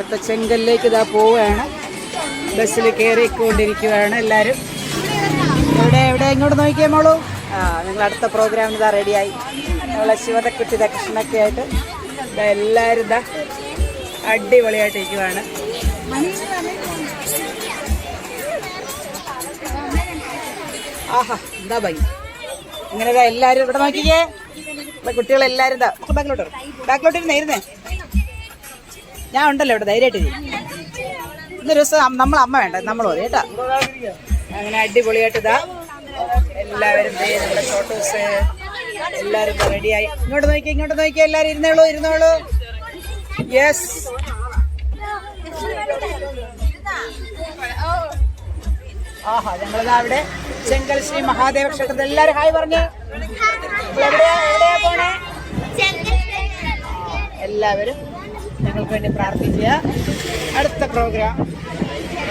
അടുത്ത ചെങ്കലിലേക്ക് ഇതാ പോവുകയാണ്. ബസ്സിൽ കയറിക്കൊണ്ടിരിക്കുകയാണ് എല്ലാവരും. എവിടെ ഇങ്ങോട്ട് നോക്കിയേ മോളൂ. നിങ്ങൾ അടുത്ത പ്രോഗ്രാമിന് ഇതാ റെഡിയായി. നമ്മളെ ശിവതക്കുട്ടി ദക്ഷിണൊക്കെ ആയിട്ട് എല്ലാവരും ഇതാ അടിപൊളിയായിട്ടിരിക്കുവാണ്. ആഹാ എന്താ ഭംഗി. ഇങ്ങനെ എല്ലാവരും ഇവിടെ നോക്കിക്കേ. കുട്ടികളെല്ലാവരും ഇതാ ബാക്കിലോട്ട് ഇരുന്നേ. ഞാൻ ഉണ്ടല്ലോ ഇവിടെ, ധൈര്യമായിട്ട് ഇന്നൊരു ദിവസം നമ്മളെ അമ്മ വേണ്ട, നമ്മൾ മതി കേട്ടോ. അങ്ങനെ അടിപൊളിയായിട്ട് ഇതാ എല്ലാവരും നമ്മുടെ ഫോട്ടോസ് എല്ലാവരും റെഡിയായി. ഇങ്ങോട്ട് നോക്കിയേ എല്ലാവരും ഇരുന്നോളൂ. യെസ്. ആഹാ ഞങ്ങളിതാ അവിടെ ചെങ്കൽ ശ്രീ മഹാദേവ ക്ഷേത്രത്തിൽ എല്ലാവരും ഹായ് പറഞ്ഞേ. എവിടെയാ പോണേ? എല്ലാവരും ഞങ്ങൾക്ക് വേണ്ടി പ്രാർത്ഥിക്കുക. അടുത്ത പ്രോഗ്രാം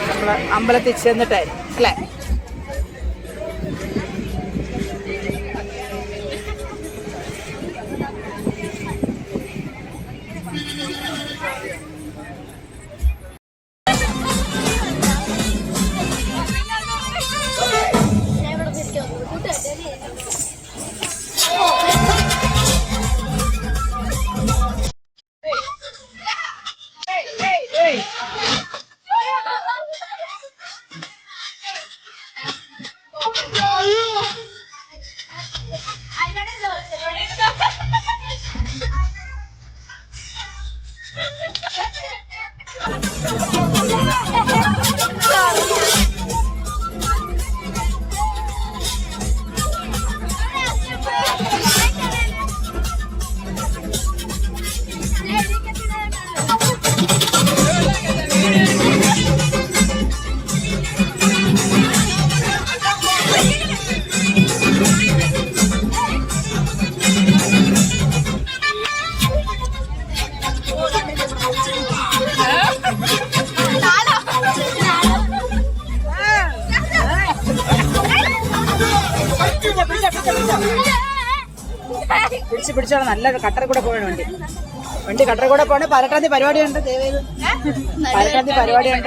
നമ്മൾ അമ്പലത്തിൽ ചെന്നിട്ടായിരിക്കും അല്ലേ? പിടിച്ചോളാം. നല്ല കട്ടർ കൂടെ പോകണം വണ്ടി കട്ടർ കൂടെ പോകണേ. 18-ാം തീയതി പരിപാടിയുണ്ട്. 18-ാം തീയതി പരിപാടിയുണ്ട്.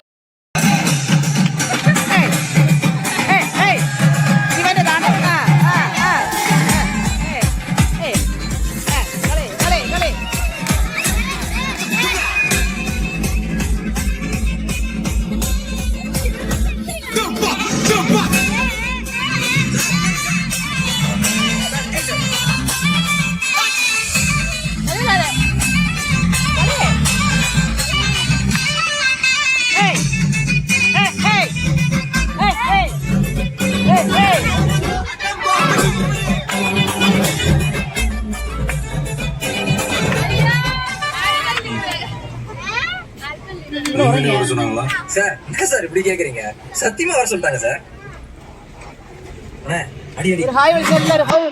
சார் என்ன சார் இப்படி கேக்குறீங்க? சத்தியமா வர சொல்லிட்டாங்க சார். அடி ஹாய் எல்லாரும் ஹாய்.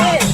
Hey!